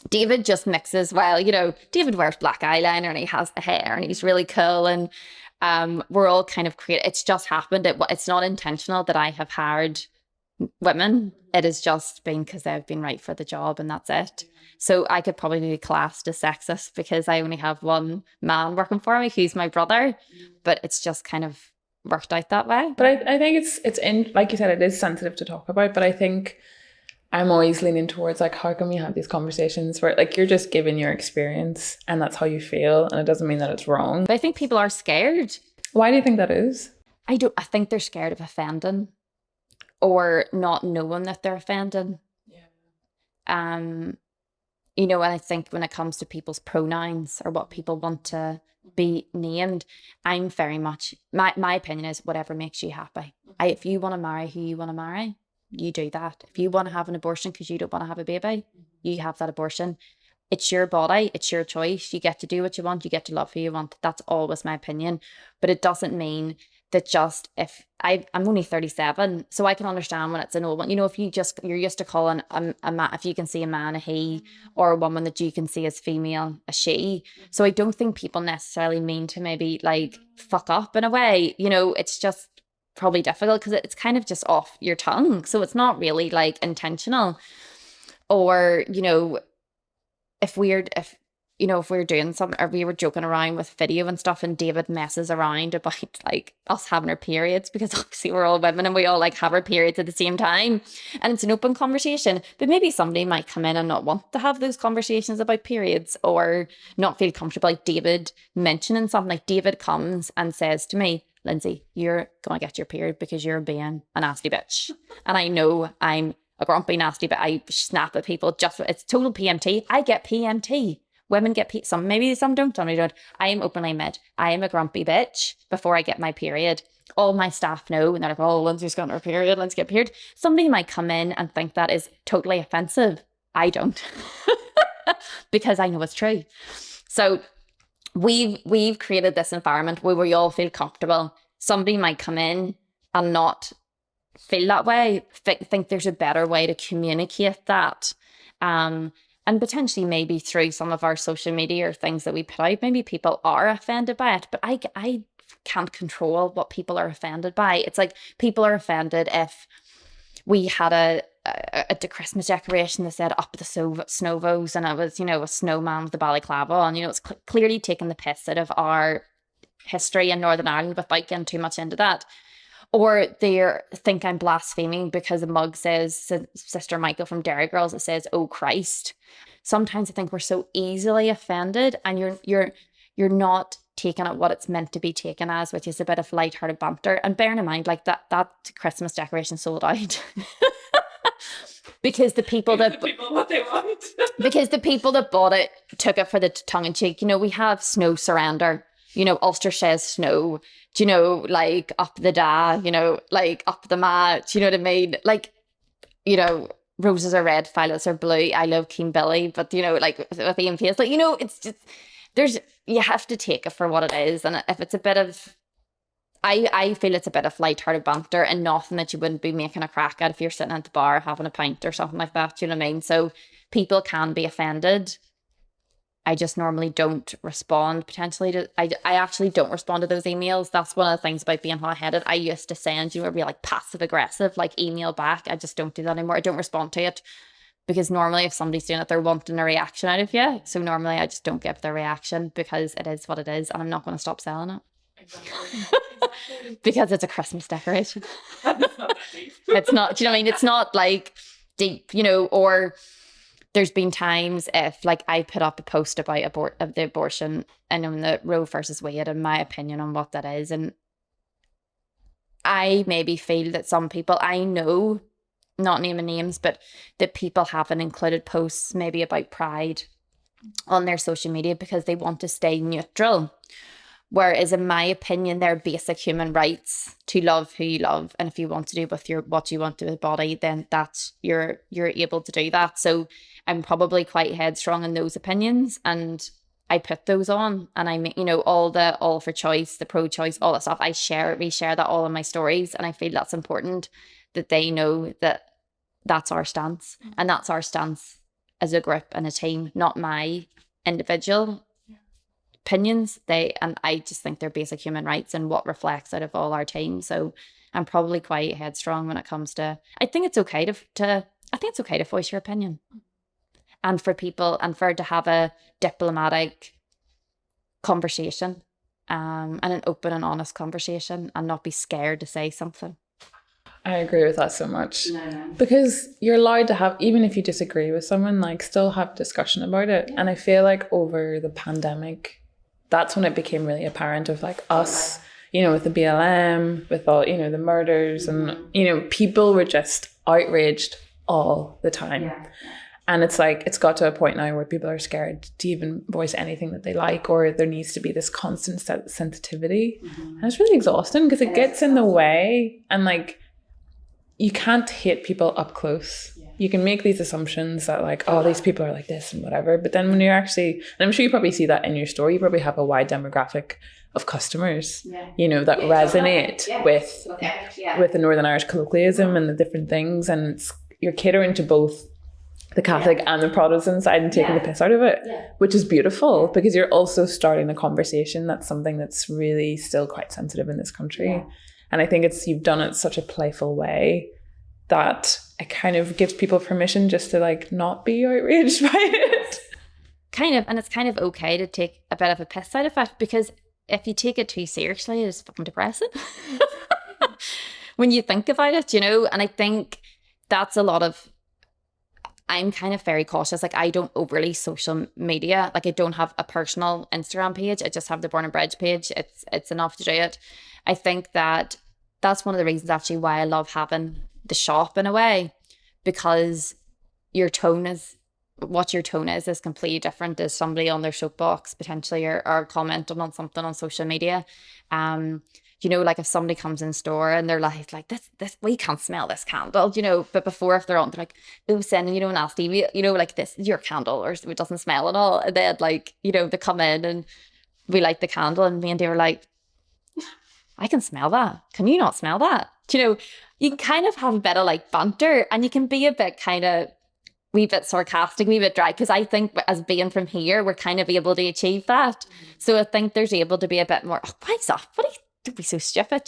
David just mixes well. David wears black eyeliner and he has the hair and he's really cool, and we're all kind of creative. It's just happened. It's not intentional that I have hired women. It has just been because they've been right for the job, and that's it. So I could probably be classed as sexist because I only have one man working for me who's my brother, but it's just kind of worked out that way. But I think it's in, like you said, it is sensitive to talk about, but I think I'm always leaning towards like, how can we have these conversations where like you're just giving your experience and that's how you feel, and it doesn't mean that it's wrong. But I think people are scared. Why do you think that is? I think they're scared of offending or not knowing that they're offending. Yeah. And I think when it comes to people's pronouns or what people want to be named, I'm very much, my opinion is whatever makes you happy. If you want to marry who you want to marry, you do that. If you want to have an abortion because you don't want to have a baby, you have that abortion. It's your body, it's your choice. You get to do what you want, you get to love who you want. That's always my opinion. But it doesn't mean that just if I'm only 37, so I can understand when it's an old one. If you're used to calling a man, if you can see a man a he, or a woman that you can see as female a she. So I don't think people necessarily mean to maybe like fuck up in a way. It's just probably difficult because it's kind of just off your tongue. So it's not really like intentional. Or, if we're doing something, or we were joking around with video and stuff, and David messes around about like us having our periods, because obviously we're all women and we all like have our periods at the same time, and it's an open conversation. But maybe somebody might come in and not want to have those conversations about periods, or not feel comfortable. Like David mentioning something, like David comes and says to me, Lindsay, you're gonna get your period because you're being a nasty bitch. And I know I'm a grumpy nasty, but I snap at people. It's total PMT. I get PMT Women get some, maybe some don't, some don't. I am openly admit, I am a grumpy bitch before I get my period. All my staff know, and they're like, oh, Lindsay's got her period, Lindsay get period. Somebody might come in and think that is totally offensive. I don't, because I know it's true. So we've created this environment where we all feel comfortable. Somebody might come in and not feel that way, think there's a better way to communicate that. And potentially maybe through some of our social media or things that we put out, maybe people are offended by it, but I can't control what people are offended by. It's like people are offended if we had a Christmas decoration that said up the snowvos, and it was, a snowman with the balaclava on. It's clearly taking the piss out of our history in Northern Ireland without getting too much into that. Or they think I'm blaspheming because a mug says Sister Michael from Dairy Girls, it says, oh Christ. Sometimes I think we're so easily offended, and you're not taking it what it's meant to be taken as, which is a bit of lighthearted banter. And bearing in mind, like that Christmas decoration sold out. Because the people that what they want. Because the people that bought it took it for the tongue in cheek. We have snow surrender. Ulster says snow. Do like up the da, like up the mat, do you know what I mean? Like, roses are red, violets are blue. I love King Billy, but like with Ian Pace, like, it's just, you have to take it for what it is. And if it's a bit of, I feel it's a bit of lighthearted banter and nothing that you wouldn't be making a crack at if you're sitting at the bar having a pint or something like that, do you know what I mean? So people can be offended. I just normally don't respond potentially to, I actually don't respond to those emails. That's one of the things about being hot-headed. I used to send be like passive aggressive, like email back. I just don't do that anymore. I don't respond to it because normally if somebody's doing it, they're wanting a reaction out of you. So normally I just don't give their reaction because it is what it is, and I'm not going to stop selling it. Exactly. Because it's a Christmas decoration. It's not that deep. It's not, do you know what I mean? It's not like deep, or there's been times if like I put up a post about the abortion and on the Roe versus Wade and my opinion on what that is, and I maybe feel that some people, I know, not naming names, but that people haven't included posts maybe about pride on their social media because they want to stay neutral. Whereas in my opinion, they're basic human rights to love who you love. And if you want to do with what you want to with your body, then that's, you're able to do that. So I'm probably quite headstrong in those opinions, and I put those on, and I make, all for choice, the pro-choice, all that stuff. We share that all in my stories. And I feel that's important that they know that that's our stance, and that's our stance as a group and a team, not my individual opinions. And I just think they're basic human rights and what reflects out of all our team. So I'm probably quite headstrong when it comes to, I think it's okay to voice your opinion, and for people, and for to have a diplomatic conversation, and an open and honest conversation, and not be scared to say something. I agree with that so much. Because you're allowed to have, even if you disagree with someone, like still have discussion about it. And I feel like over the pandemic, that's when it became really apparent of like us, with the BLM, with all, the murders, and, people were just outraged all the time. Yeah. And it's like, it's got to a point now where people are scared to even voice anything that they like, or there needs to be this constant sensitivity. And it's really exhausting because it gets in the way, and like, you can't hate people up close. Yeah. You can make these assumptions that like, oh, these people are like this and whatever. But then when you're actually, and I'm sure you probably see that in your store, you probably have a wide demographic of customers, that resonate with the Northern Irish colloquialism and the different things. And you're catering to both the Catholic and the Protestant side and taking the piss out of it, which is beautiful because you're also starting a conversation. That's something that's really still quite sensitive in this country. Yeah. And I think you've done it such a playful way that it kind of gives people permission just to like not be outraged by it. Kind of, and it's kind of okay to take a bit of a piss out of it, because if you take it too seriously, it's fucking depressing. When you think about it, and I think that's a lot of, I'm kind of very cautious. Like I don't overly social media. Like I don't have a personal Instagram page. I just have the Born Bred page. It's enough to do it. I think that's one of the reasons actually why I love having the shop in a way, because your tone is what your tone is completely different. Is somebody on their soapbox potentially, or commenting on something on social media. Like if somebody comes in store and they're like this, we can't smell this candle, but before, if they're on, they're like, oh, sending, nasty, like, this is your candle, or it doesn't smell at all. And then, like, they come in and we light the candle, and me and Dave are like, I can smell that. Can you not smell that? You can kind of have a bit of like banter, and you can be a bit kind of wee bit sarcastic, wee bit dry, because I think as being from here, we're kind of able to achieve that. So I think there's able to be a bit more, oh, why is that? Don't be so stupid,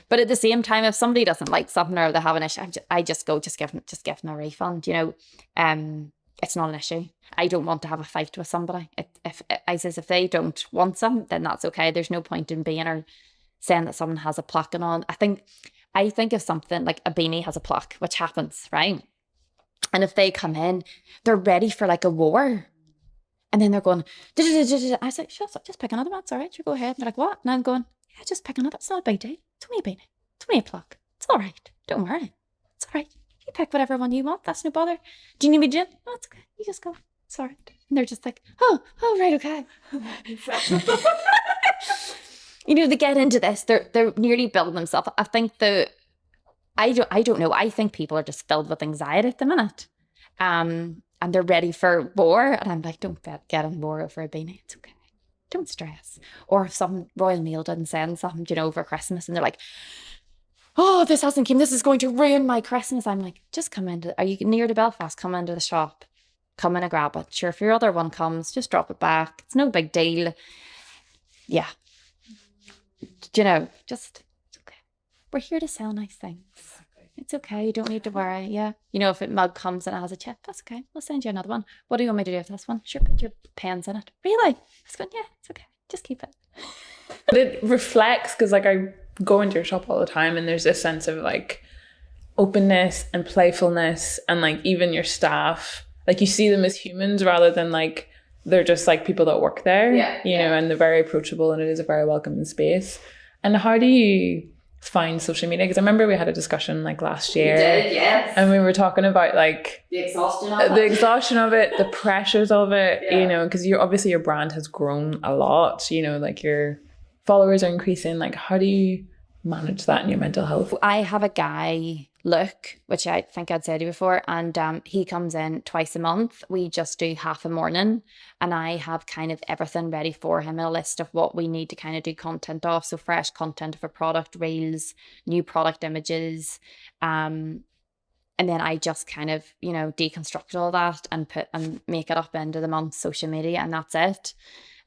But at the same time, if somebody doesn't like something or they have an issue, I just give them a refund, It's not an issue. I don't want to have a fight with somebody. If they don't want some, then that's okay. There's no point in being or saying that someone has a placking on. I think if something like a beanie has a plaque, which happens, right? And if they come in, they're ready for like a war. And then they're going, I was like, shut up, just pick another one. It's all right, you go ahead. And they're like, what? And I'm going, yeah, just pick another. It's not a big deal. It's only a beanie. It's only a plaque. It's all right. Don't worry. It's all right. You pick whatever one you want. That's no bother. Do you need me to do it? No, it's okay. You just go. It's all right. And they're just like, oh, right, okay. They get into this. They're nearly building themselves. I think I don't know. I think people are just filled with anxiety at the minute. And they're ready for war. And I'm like, don't get in war over a beanie. It's okay. Don't stress. Or if some Royal Mail didn't send something, over Christmas, and they're like, oh, this hasn't came. This is going to ruin my Christmas. I'm like, just come into, are you near to Belfast? Come into the shop. Come in and grab it. Sure, if your other one comes, just drop it back. It's no big deal. Yeah. Just, it's okay. We're here to sell nice things. It's okay. You don't need to worry. Yeah. If a mug comes and it has a chip, that's okay. We'll send you another one. What do you want me to do with this one? Sure, put your pens in it. Really? I was going, yeah, it's okay. Just keep it. But it reflects, because like I go into your shop all the time, and there's this sense of like openness and playfulness, and like even your staff, like you see them as humans rather than like they're just like people that work there. And they're very approachable, and it is a very welcoming space. And how do you find social media? Because I remember we had a discussion like last year. We did, yes. And we were talking about like the exhaustion of it, the pressures of it, because obviously your brand has grown a lot, like your followers are increasing. Like, how do you manage that in your mental health? I have a guy, Luke, which I think I'd said to you before, and he comes in twice a month. We just do half a morning, and I have kind of everything ready for him, a list of what we need to kind of do content of. So fresh content of a product, reels, new product images, and then I just kind of, deconstruct all that and make it up into the month's social media, and that's it.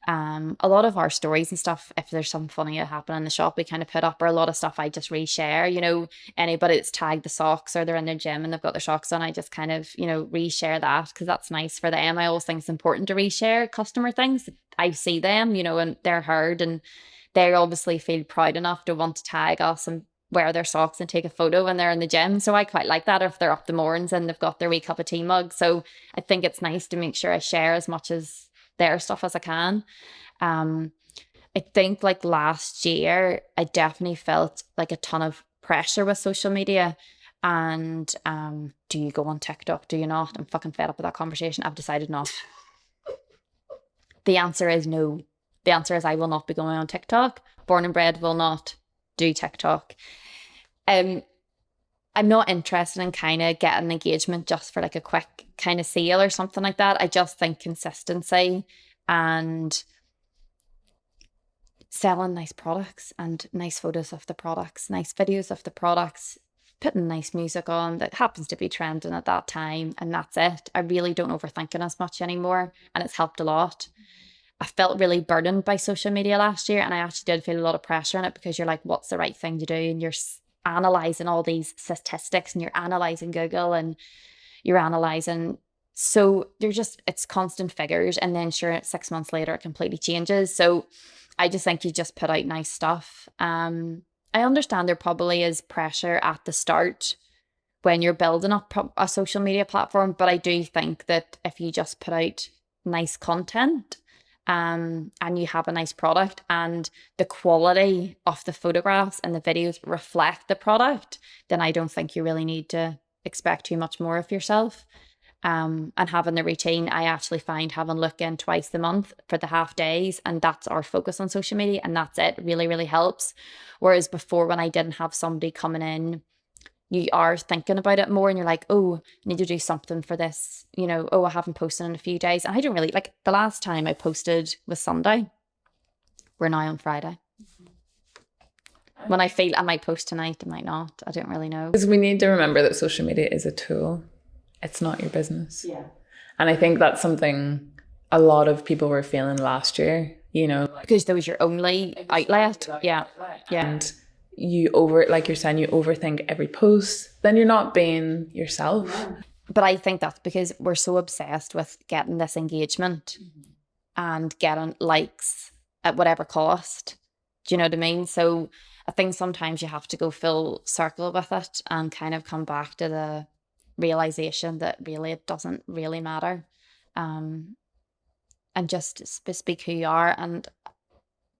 A lot of our stories and stuff, if there's something funny that happened in the shop, we kind of put up, or a lot of stuff I just reshare. Anybody that's tagged the socks, or they're in their gym and they've got their socks on, I just kind of, reshare that, because that's nice for them. I always think it's important to reshare customer things. I see them, and they're heard, and they obviously feel proud enough to want to tag us and wear their socks and take a photo when they're in the gym. So I quite like that, if they're up the mornings and they've got their wee cup of tea mug. So I think it's nice to make sure I share as much as their stuff as I can. I think like last year, I definitely felt like a ton of pressure with social media. And do you go on TikTok? Do you not? I'm fucking fed up with that conversation. I've decided not. The answer is no. The answer is I will not be going on TikTok. Born Bred will not do TikTok. I'm not interested in kind of getting engagement just for like a quick kind of sale or something like that. I just think consistency and selling nice products and nice photos of the products, nice videos of the products, putting nice music on that happens to be trending at that time, and that's it. I really don't overthink it as much anymore, and it's helped a lot. I felt really burdened by social media last year, and I actually did feel a lot of pressure on it, because you're like, what's the right thing to do? And you're analysing all these statistics, and you're analysing Google, and you're analysing. So it's constant figures, and then sure, 6 months later, it completely changes. So I just think you just put out nice stuff. I understand there probably is pressure at the start when you're building up a social media platform, but I do think that if you just put out nice content, and you have a nice product, and the quality of the photographs and the videos reflect the product, then I don't think you really need to expect too much more of yourself. and having the routine, I actually find having look in twice a month for the half days, and that's our focus on social media, and that's it, really, really helps. Whereas before, when I didn't have somebody coming in, you are thinking about it more and you're like, oh, I need to do something for this, you know, oh, I haven't posted in a few days. And I don't really, like, the last time I posted was Sunday. We're now on Friday. When I feel I might post tonight, I might not. I don't really know. Because we need to remember that social media is a tool. It's not your business. Yeah. And I think that's something a lot of people were feeling last year, you know. Because that was your only outlet. Yeah. Yeah. And you like you're saying, you overthink every post, then you're not being yourself. But I think that's because we're so obsessed with getting this engagement and getting likes at whatever cost. Do you know what I mean? So I think sometimes you have to go full circle with it and kind of come back to the realization that really it doesn't really matter. And just speak who you are and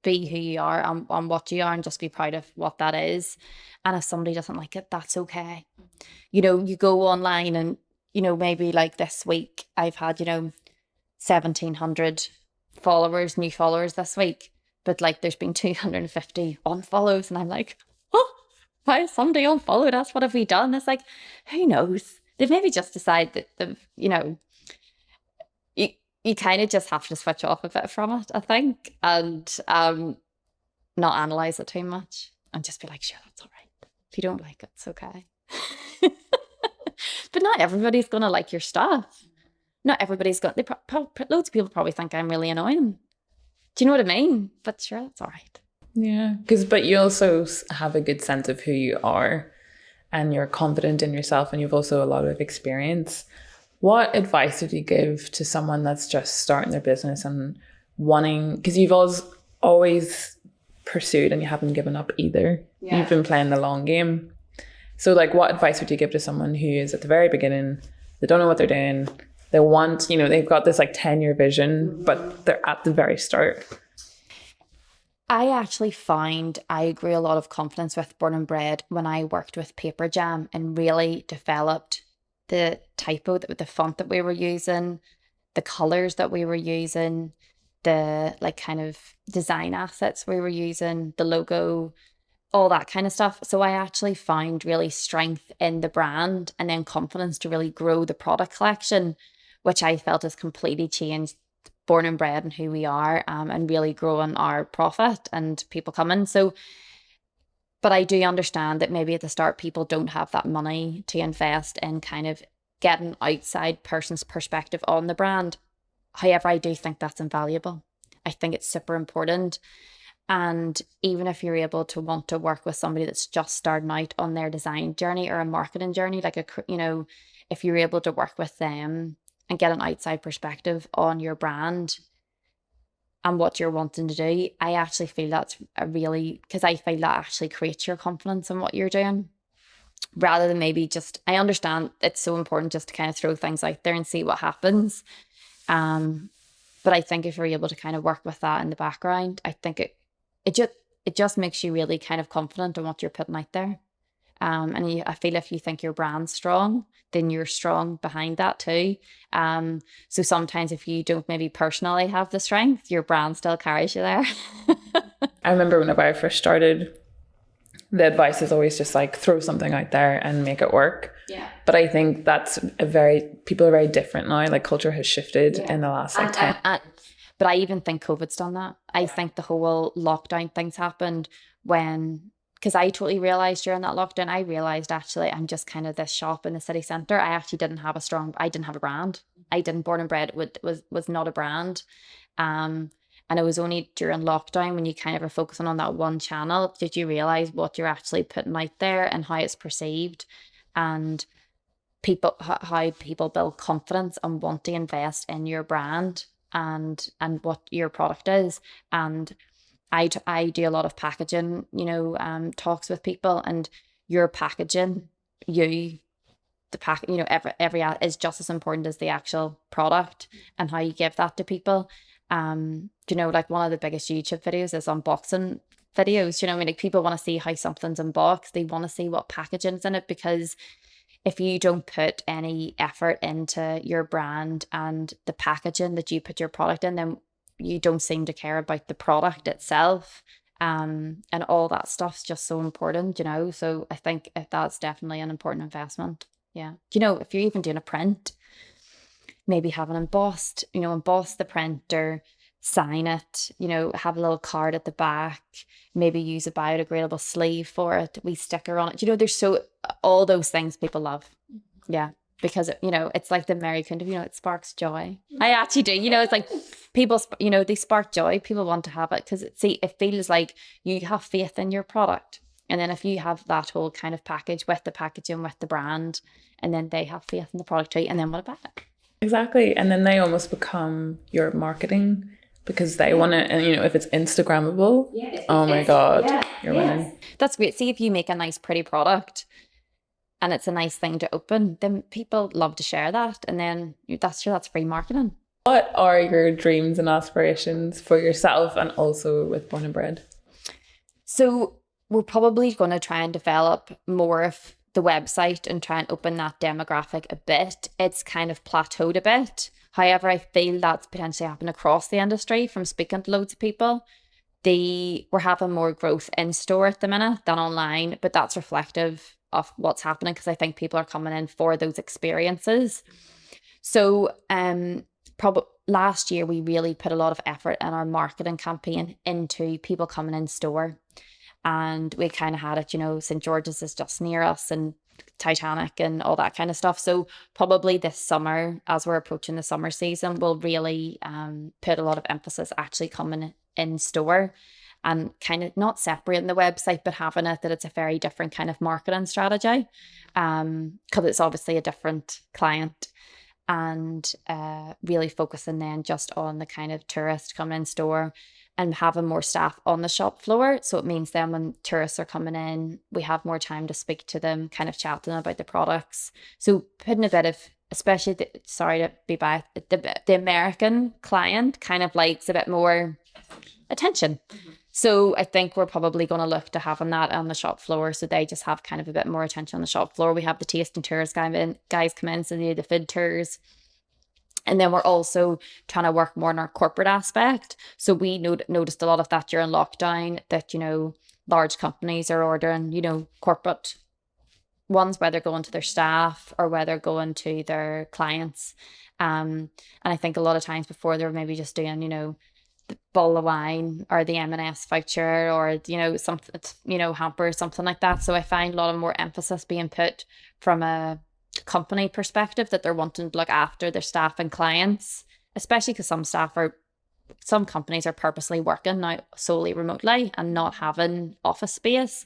be who you are and what you are, and just be proud of what that is. And if somebody doesn't like it, that's okay. You know, you go online and, you know, maybe like this week I've had, you know, 1,700 followers, new followers this week, but like there's been 250 unfollows, and I'm like, oh, why is somebody unfollowed us? What have we done? It's like, who knows? They've maybe just decided that you know, you kind of just have to switch off a bit from it, I think, and not analyze it too much and just be like, sure, that's all right. If you don't like it, it's okay. But not everybody's going to like your stuff. Not everybody's going to, loads of people probably think I'm really annoying. Do you know what I mean? But sure, that's all right. Yeah, but you also have a good sense of who you are and you're confident in yourself, and you've also a lot of experience. What advice would you give to someone that's just starting their business and wanting, because you've always pursued and you haven't given up either. Yeah. You've been playing the long game. So like, what advice would you give to someone who is at the very beginning, they don't know what they're doing, they want, you know, they've got this like 10-year vision, but they're at the very start? I actually find I grew a lot of confidence with Born Bred when I worked with Paper Jam and really developed the typo, the font that we were using, the colors that we were using, the like kind of design assets we were using, the logo, all that kind of stuff. So I actually found really strength in the brand and then confidence to really grow the product collection, which I felt has completely changed Born Bred and who we are, and really growing our profit and people coming. So, but I do understand that maybe at the start people don't have that money to invest in kind of getting outside person's perspective on the brand. However, I do think that's invaluable. I think it's super important. And even if you're able to want to work with somebody that's just starting out on their design journey or a marketing journey, like if you're able to work with them and get an outside perspective on your brand and what you're wanting to do, I actually feel that's because I feel that actually creates your confidence in what you're doing, rather than maybe just, I understand it's so important just to kind of throw things out there and see what happens. But I think if you're able to kind of work with that in the background, I think it just makes you really kind of confident in what you're putting out there. I feel if you think your brand's strong, then you're strong behind that too. So sometimes if you don't maybe personally have the strength, your brand still carries you there. I remember whenever I first started, the advice is always just like throw something out there and make it work. Yeah. But I think that's people are very different now. Like culture has shifted in the last 10. But I even think COVID's done that. I think the whole lockdown things happened because I totally realised during that lockdown, I realised actually I'm just kind of this shop in the city centre. I actually didn't have a brand. Born Bred was not a brand. And it was only during lockdown, when you kind of are focusing on that one channel, did you realise what you're actually putting out there and how it's perceived, and how people build confidence and want to invest in your brand and what your product is. And I do a lot of packaging, talks with people, and your packaging, every is just as important as the actual product and how you give that to people. Like one of the biggest YouTube videos is unboxing videos. Like people want to see how something's unboxed. They want to see what packaging's in it, because if you don't put any effort into your brand and the packaging that you put your product in, then you don't seem to care about the product itself. And all that stuff's just so important, you know. So I think that's definitely an important investment. Yeah. You know, if you're even doing a print, maybe have an embossed, you know, emboss the print or sign it, you know, have a little card at the back, maybe use a biodegradable sleeve for it, we sticker on it. You know, there's so all those things people love. Yeah. Because, you know, it's like the Mary Kind of, you know, it sparks joy. I actually do. You know, it's like people, you know, they spark joy. People want to have it because, see, it feels like you have faith in your product. And then if you have that whole kind of package with the packaging, with the brand, and then they have faith in the product too, and then what about it? Exactly. And then they almost become your marketing because they want to, and you know, if it's Instagrammable, oh my God, you're winning. That's great. See, if you make a nice, pretty product and it's a nice thing to open, then people love to share that. And then that's free marketing. What are your dreams and aspirations for yourself and also with Born Bred? So we're probably going to try and develop more of the website and try and open that demographic a bit. It's kind of plateaued a bit. However, I feel that's potentially happened across the industry from speaking to loads of people. We're having more growth in store at the minute than online, but that's reflective of what's happening because I think people are coming in for those experiences. So probably last year we really put a lot of effort in our marketing campaign into people coming in store. And we kind of had it, you know, St. George's is just near us and Titanic and all that kind of stuff. So probably this summer, as we're approaching the summer season, we'll really put a lot of emphasis actually coming in store and kind of not separating the website, but having it that it's a very different kind of marketing strategy because it's obviously a different client. And really focusing then just on the kind of tourist coming in store and having more staff on the shop floor. So it means then when tourists are coming in, we have more time to speak to them, kind of chat to them about the products. So putting a bit of, especially, sorry to be bad, the American client kind of likes a bit more attention. So I think we're probably going to look to having that on the shop floor. So they just have kind of a bit more attention on the shop floor. We have the tasting tours guys come in, so they do the food tours. And then we're also trying to work more on our corporate aspect. So we noticed a lot of that during lockdown that, you know, large companies are ordering, you know, corporate ones, whether going to their staff or whether going to their clients. And I think a lot of times before they were maybe just doing, you know, the bottle of wine or the M&S voucher or, you know, something, you know, hamper or something like that. So I find a lot of more emphasis being put from a company perspective that they're wanting to look after their staff and clients, especially because some companies are purposely working now solely remotely and not having office space.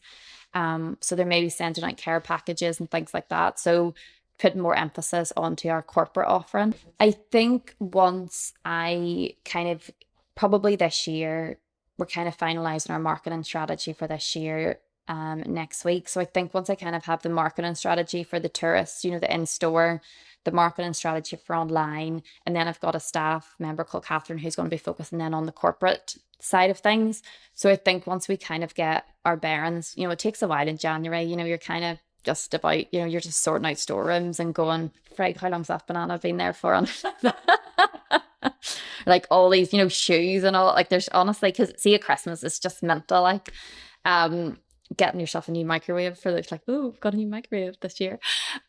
So they're maybe sending out care packages and things like that. So putting more emphasis onto our corporate offering. I think once I kind of probably this year, we're kind of finalizing our marketing strategy for this year next week. So I think once I kind of have the marketing strategy for the tourists, you know, the in-store, the marketing strategy for online, and then I've got a staff member called Catherine who's going to be focusing then on the corporate side of things. So I think once we kind of get our bearings, you know, it takes a while in January, you know, you're kind of just about, you know, you're just sorting out storerooms and going, Frank, how long's that banana been there for? Like all these, you know, shoes and all, like there's honestly, because see, at Christmas it's just mental, like getting yourself a new microwave for like, oh, I've got a new microwave this year.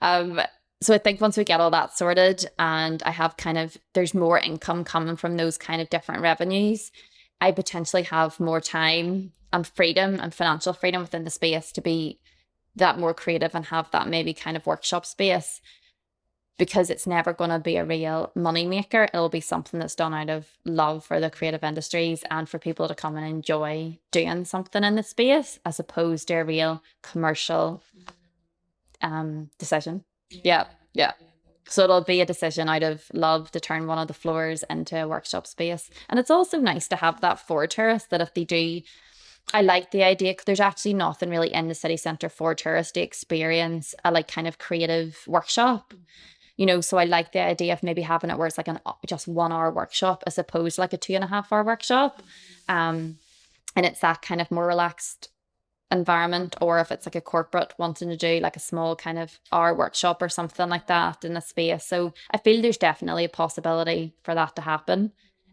So I think once we get all that sorted and I have kind of, there's more income coming from those kind of different revenues, I potentially have more time and freedom and financial freedom within the space to be that more creative and have that maybe kind of workshop space, because it's never going to be a real money maker. It'll be something that's done out of love for the creative industries and for people to come and enjoy doing something in the space as opposed to a real commercial decision. Yeah. So it'll be a decision out of love to turn one of the floors into a workshop space. And it's also nice to have that for tourists, that if they do, I like the idea because there's actually nothing really in the city centre for tourists to experience a like kind of creative workshop. You know, so I like the idea of maybe having it where it's like just 1 hour workshop as opposed to like a 2.5 hour workshop. And it's that kind of more relaxed environment, or if it's like a corporate wanting to do like a small kind of art workshop or something like that in a space. So I feel there's definitely a possibility for that to happen,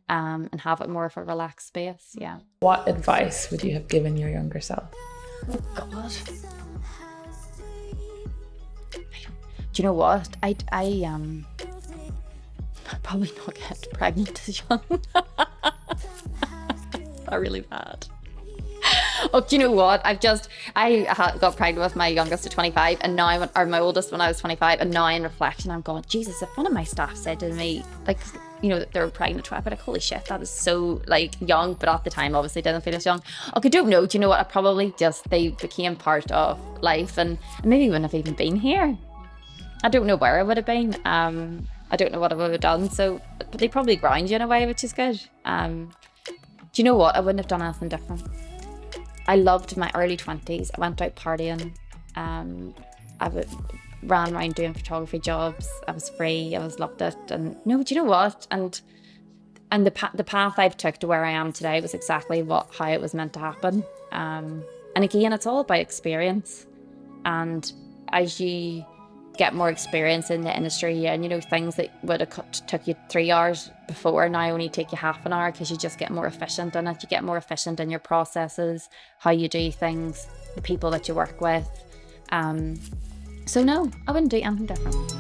and have it more of a relaxed space. Yeah. What advice would you have given your younger self? God. Do you know what? I probably not get pregnant as young. Not really bad. Oh, do you know what? Got pregnant with my youngest at 25, and now, or my oldest when I was 25, and now in reflection, I'm going, Jesus, if one of my staff said to me, like, you know, that they were pregnant, I'd be like, holy shit, that is so like young. But at the time, obviously didn't feel as young. Okay, don't know. Do you know what? I probably just, they became part of life, and maybe wouldn't have even been here. I don't know where I would have been. I don't know what I would have done. So, but they probably ground you in a way, which is good. Do you know what? I wouldn't have done anything different. I loved my early 20s. I went out partying. Ran around doing photography jobs. I was free. I loved it. And no, do you know what? And the path I've took to where I am today was exactly how it was meant to happen. And again, it's all about experience. And as you get more experience in the industry, and you know, things that would have took you 3 hours before now only take you half an hour, because you just get more efficient in it. You get more efficient in your processes, how you do things, the people that you work with. So no, I wouldn't do anything different.